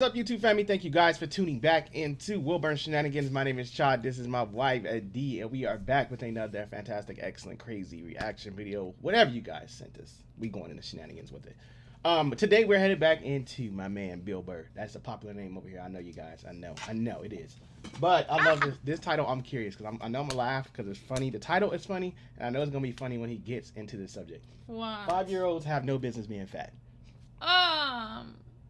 What's up, YouTube family? Thank you guys for tuning back into Burr Shenanigans. My name is Chad. This is my wife, D, and we are back with another fantastic, excellent, crazy reaction video. Whatever you guys sent us, we going into shenanigans with it. Today we're headed back into my man Bill Burr. That's a popular name over here. I know you guys. I know it is. But I love this title. I'm curious because I know I'm gonna laugh because it's funny. The title is funny, and I know it's gonna be funny when he gets into the subject. Wow. 5-year-olds have no business being fat.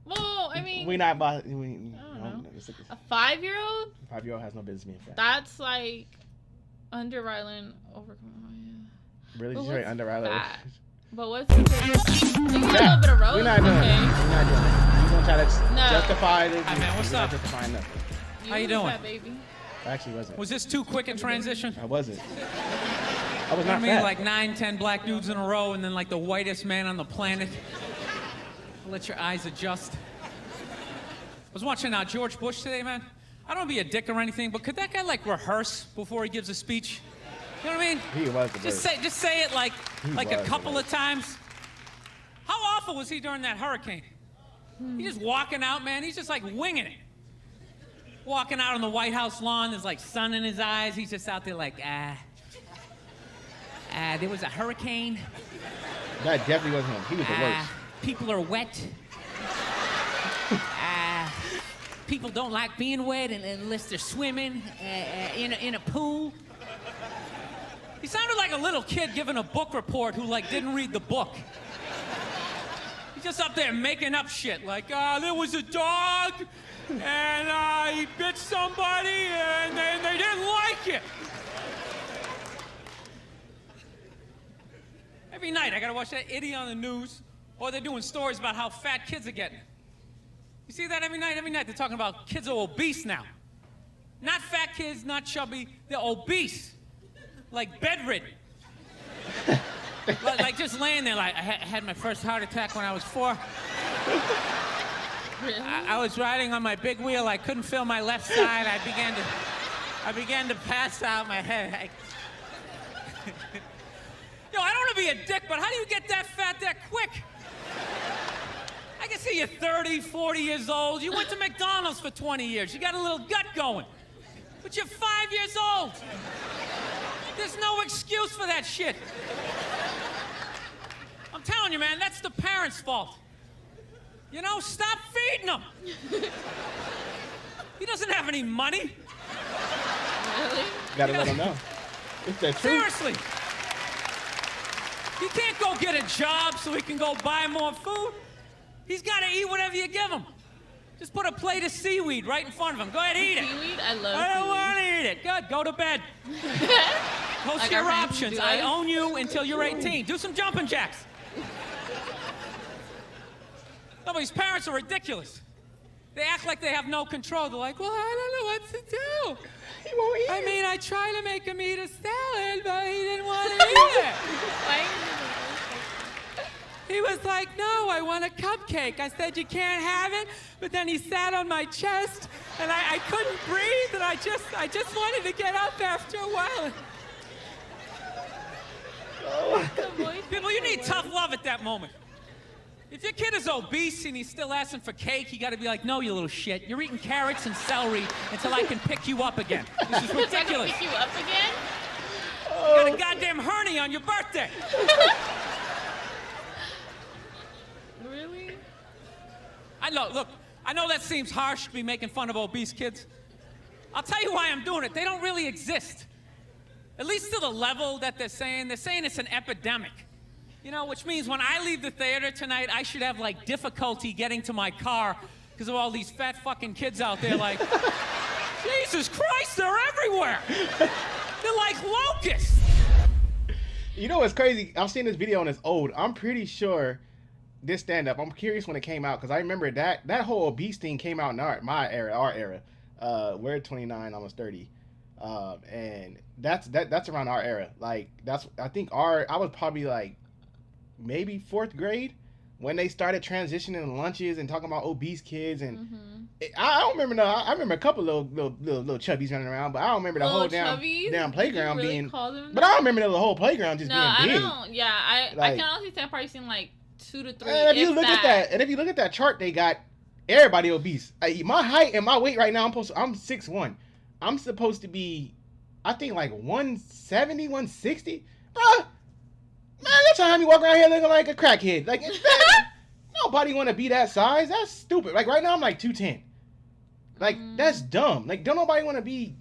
Well, I mean, we're not about. I don't know. A 5-year-old? 5-year-old has no business being fat. That's like under Ryland over. Oh, yeah. Really, just under Ryland. But what's the a little bit of road? We're not doing it. We're not doing it. You're gonna try to justify this. Hi man, what's up? How you doing? Fat, baby. I actually wasn't. Was this too quick a transition? I wasn't. I was not I mean, fat. like 9, 10 black dudes in a row, and then like the whitest man on the planet. Let your eyes adjust. I was watching George Bush today, man. I don't want to be a dick or anything, but could that guy like rehearse before he gives a speech? You know what I mean? He was the just say it like a couple of times. How awful was he during that hurricane? He's just walking out, man. He's just like winging it. Walking out on the White House lawn, there's like sun in his eyes. He's just out there like, there was a hurricane. That definitely wasn't him. He was the worst. People are wet. People don't like being wet unless they're swimming in a pool. He sounded like a little kid giving a book report who like didn't read the book. He's just up there making up shit like, there was a dog and he bit somebody and they didn't like it. Every night I gotta watch that idiot on the news. Or they're doing stories about how fat kids are getting. You see that every night? Every night they're talking about kids are obese now. Not fat kids, not chubby, they're obese. Like bedridden. like just laying there like, I had my first heart attack when I was 4. Really? I was riding on my big wheel, I couldn't feel my left side, I began to pass out my head. Yo, I don't want to be a dick, but how do you get that fat that quick? I can see you're 30, 40 years old. You went to McDonald's for 20 years. You got a little gut going. But you're 5 years old. There's no excuse for that shit. I'm telling you, man, that's the parents' fault. You know, stop feeding him. He doesn't have any money. Really? Gotta let him know. It's the truth. Seriously. He can't go get a job so he can go buy more food. He's got to eat whatever you give him. Just put a plate of seaweed right in front of him. Go ahead, eat it. Seaweed? I love I don't seaweed. want to eat it. Good, go to bed. Post Like your our friends options. do I us. own you until you're 18. Do some jumping jacks. No, but these parents are ridiculous. They act like they have no control. They're like, well, I don't know what to do. He won't eat I it. mean, I tried to make him eat a salad, but he didn't want to eat it. He was like, no, I want a cupcake. I said, you can't have it. But then he sat on my chest, and I couldn't breathe, and I just wanted to get up after a while. People, you need tough love at that moment. If your kid is obese and he's still asking for cake, you got to be like, no, you little shit. You're eating carrots and celery until I can pick you up again. This is ridiculous. Pick you up again? You got a goddamn hernia on your birthday. Really? I know that seems harsh to be making fun of obese kids. I'll tell you why I'm doing it. They don't really exist. At least to the level that they're saying. They're saying it's an epidemic. You know, which means when I leave the theater tonight, I should have, like, difficulty getting to my car because of all these fat fucking kids out there like, Jesus Christ, they're everywhere. They're like locusts. You know what's crazy? I've seen this video and it's old. I'm pretty sure this stand-up, I'm curious when it came out because I remember that whole obese thing came out in our era. We're 29, almost 30. And that's around our era. Like, I think I was probably like maybe 4th grade when they started transitioning lunches and talking about obese kids. And I don't remember. I remember a couple little chubbies running around, but I don't remember the whole damn playground really being. Call them But I don't remember the whole playground just no, being big. I don't. Yeah, I Like, can honestly say I've probably seen like 2 to 3. And if you look at that chart they got, Everybody obese. My height and my weight right now, I'm 6'1". I'm supposed to be, I think, like 170, 160. Bruh, man, you're trying to have me walk around here looking like a crackhead. Like, nobody want to be that size. That's stupid. Like, right now, I'm like 210. Like, that's dumb. Like, don't nobody want to be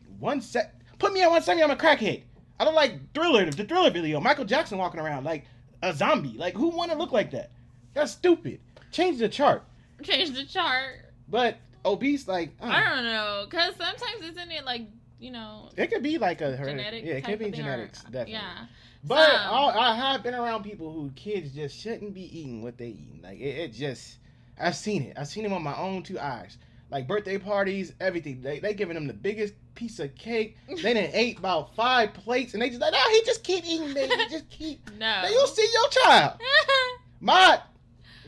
Put me at 170, I'm a crackhead. I look like the Thriller video. Michael Jackson walking around like a zombie. Like, who want to look like that? That's stupid. Change the chart. Change the chart. But obese, like, I don't know, because sometimes isn't it like, you know, it could be like a genetic. Yeah, it could be thing, genetics, definitely. Yeah. But I have been around people who kids just shouldn't be eating what they eat. Like, it just, I've seen it. I've seen it on my own 2 eyes. Like, birthday parties, everything. They giving them the biggest piece of cake. They done ate about 5 plates, and they just like, no, he just keep eating, baby. Just keep. No. Now, you see your child.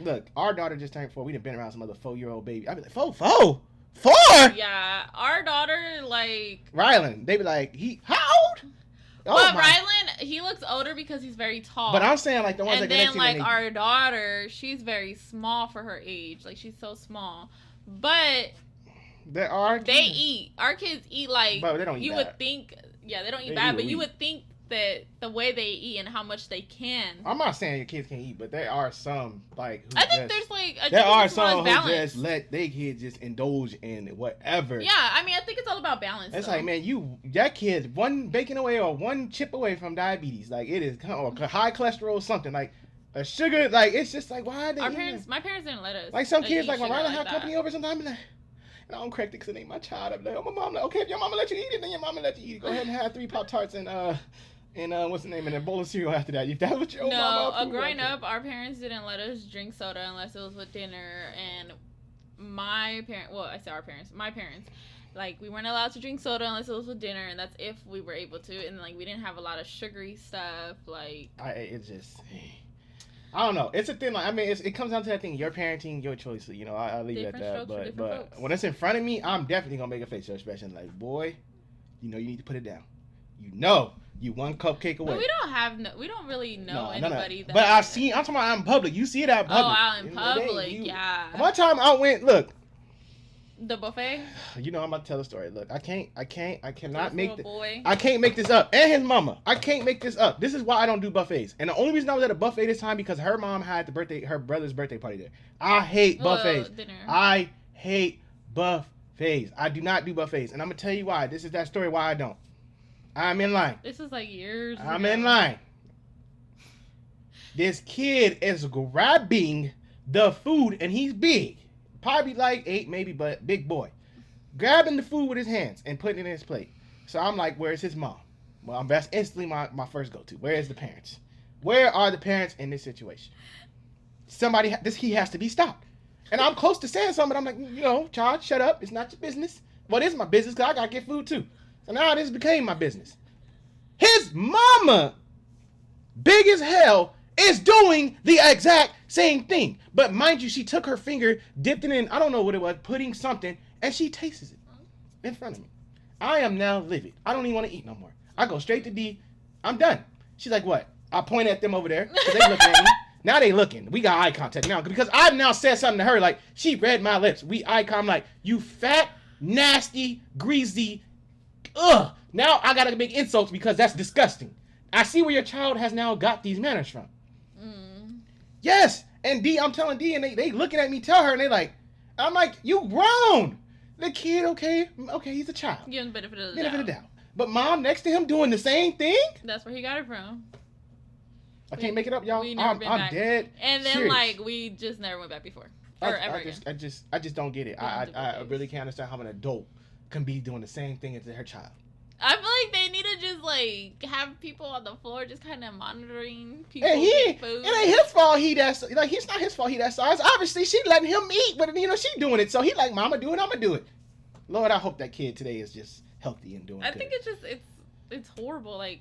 Look, our daughter just turned 4. We done been around some other 4-year-old baby. I be like, 4? 4? Yeah, our daughter, like... Rylan, they be like, how old? Well, Rylan, he looks older because he's very tall. But I'm saying, like, the ones and that then, like, our daughter, she's very small for her age. Like, she's so small. But they eat. Our kids eat like, but they don't eat you bad. Would think. Yeah, they don't eat bad, but you would think that the way they eat and how much they can. I'm not saying your kids can't eat, but there are some like. I think there's like. There are some who just let their kids just indulge in whatever. Yeah, I mean, I think it's all about balance. It's like, man, that kid's one bacon away or one chip away from diabetes. Like, it is or high cholesterol or something like. A sugar, like, it's just like, why are they my parents didn't let us. Like, some kids, like, when Rylan have company over sometimes, like, and I don't correct it because it ain't my child. I'm like, oh, my mom, like, okay, if your mama let you eat it, then your mama let you eat it. Go ahead and have 3 Pop-Tarts and what's the name, and a bowl of cereal after that. If that's what your mama growing up, our parents didn't let us drink soda unless it was with dinner, and my parents, like, we weren't allowed to drink soda unless it was with dinner, and that's if we were able to, and, like, we didn't have a lot of sugary stuff, like... I don't know. It's a thing. Like, I mean, it comes down to that thing. Your parenting, your choice. You know, I'll leave it at that. But when it's in front of me, I'm definitely gonna make a facial expression. Like, boy, you know, you need to put it down. You know, you one cupcake away. But we don't really know anybody. That but I'm talking about out in public. You see it out in public. Oh, out in public, yeah. One time I went. Look. The buffet. You know I'm about to tell a story. Look, I cannot make this. Boy. I can't make this up. And his mama. I can't make this up. This is why I don't do buffets. And the only reason I was at a buffet this time because her mom had her brother's birthday party there. I hate buffets. Dinner. I hate buffets. I do not do buffets. And I'm gonna tell you why. This is that story why I don't. I'm in line. This is like years I'm ago. in line. This kid is grabbing the food and he's big. Probably like 8 maybe, but big boy. Grabbing the food with his hands and putting it in his plate. So I'm like, where's his mom? Well, that's instantly my first go-to. Where is the parents? Where are the parents in this situation? He has to be stopped. And I'm close to saying something, but I'm like, you know, child, shut up. It's not your business. Well, it is my business because I got to get food too. So now this became my business. His mama, big as hell, is doing the exact same thing. But mind you, she took her finger, dipped it in, I don't know what it was, putting something, and she tastes it in front of me. I am now livid. I don't even want to eat no more. I go straight to D. I'm done. She's like, what? I point at them over there. So they looking at me. Now they looking. We got eye contact now. Because I've now said something to her, like, she read my lips. We eye contact. I'm like, you fat, nasty, greasy, ugh. Now I got to make insults because that's disgusting. I see where your child has now got these manners from. Yes, and D, I'm telling D, and they looking at me, tell her, and they like, I'm like, you grown. The kid, okay, he's a child. Give him benefit of the doubt. But mom next to him doing the same thing? That's where he got it from. I can't make it up, y'all. I'm dead. And then serious. Like we just never went back before. I just don't get it. I really can't understand how an adult can be doing the same thing as her child. I feel like they need to just like have people on the floor just kind of monitoring people. And food. It ain't his fault. It's not his fault. He that size. Obviously, she letting him eat, but you know she doing it. So he like, Mama do it. I'ma do it. Lord, I hope that kid today is just healthy and doing. I think it's horrible. Like,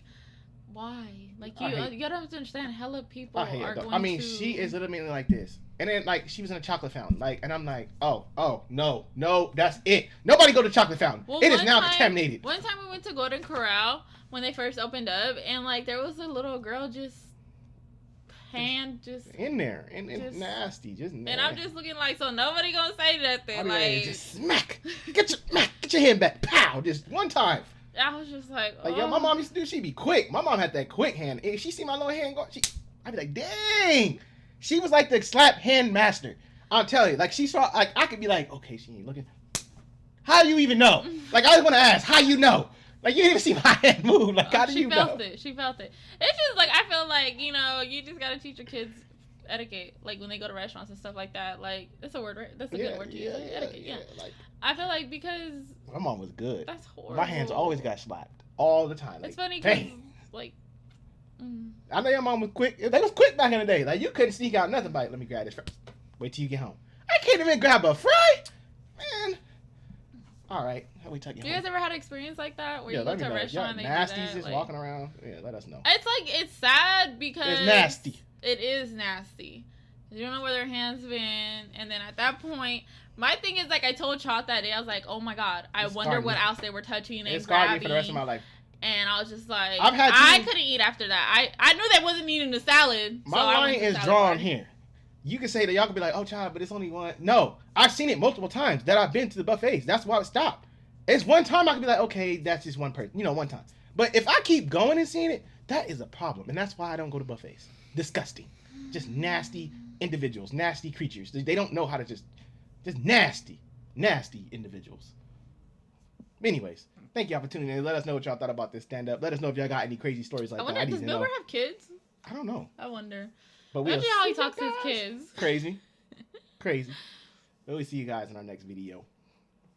why? Like you don't have to understand. Hella people are going. I mean, she is literally like this. And then, like, she was in a chocolate fountain. Like, and I'm like, oh, no, that's it. Nobody go to chocolate fountain. Well, it is now contaminated. One time we went to Golden Corral when they first opened up, and, like, there was a little girl just hand just in there and just, nasty, just nasty. And I'm just looking like, so nobody gonna say nothing. Like, just smack, get your hand back, pow, just one time. I was just like, oh. Yo, my mom used to do. She'd be quick. My mom had that quick hand. If she see my little hand go, I'd be like, dang. She was like the slap hand master. I'll tell you, like she saw, like I could be like, okay, she ain't looking. How do you even know? Like I just want to ask, how you know? Like you didn't even see my hand move. Like how do you know? She felt it. It's just like I feel like you just gotta teach your kids etiquette. Like when they go to restaurants and stuff like that. Like that's a word, right? That's a good word to use. Etiquette. Yeah. Like I feel like because my mom was good. That's horrible. My hands always got slapped all the time. Like, it's funny because like. I know your mom was quick. They was quick back in the day. Like you couldn't sneak out nothing. Like let me grab this. Wait till you get home. I can't even grab a fry, man. All right, how we take you? Do you guys ever had an experience like that where you go to a restaurant and they nasties do that? Just like, walking around? Yeah, let us know. It's sad because it's nasty. It is nasty. You don't know where their hands been, and then at that point, my thing is like I told Chot that day, I was like, oh my god, I wonder what else they were touching and it scarred grabbing. me for the rest of my life. And I was just like, I couldn't eat after that. I knew they wasn't eating the salad. My line is drawn here. You can say that y'all can be like, oh, child, but it's only one. No, I've seen it multiple times that I've been to the buffets. That's why it stopped. It's one time I can be like, okay, that's just one person. One time. But if I keep going and seeing it, that is a problem. And that's why I don't go to buffets. Disgusting. Just nasty individuals, nasty creatures. They don't know how to just nasty individuals. Anyways, thank y'all for tuning in. Let us know what y'all thought about this stand-up. Let us know if y'all got any crazy stories like that. Does Bill Burr have kids? I don't know. I wonder. But imagine how he talks to his kids. Crazy. We'll see you guys in our next video.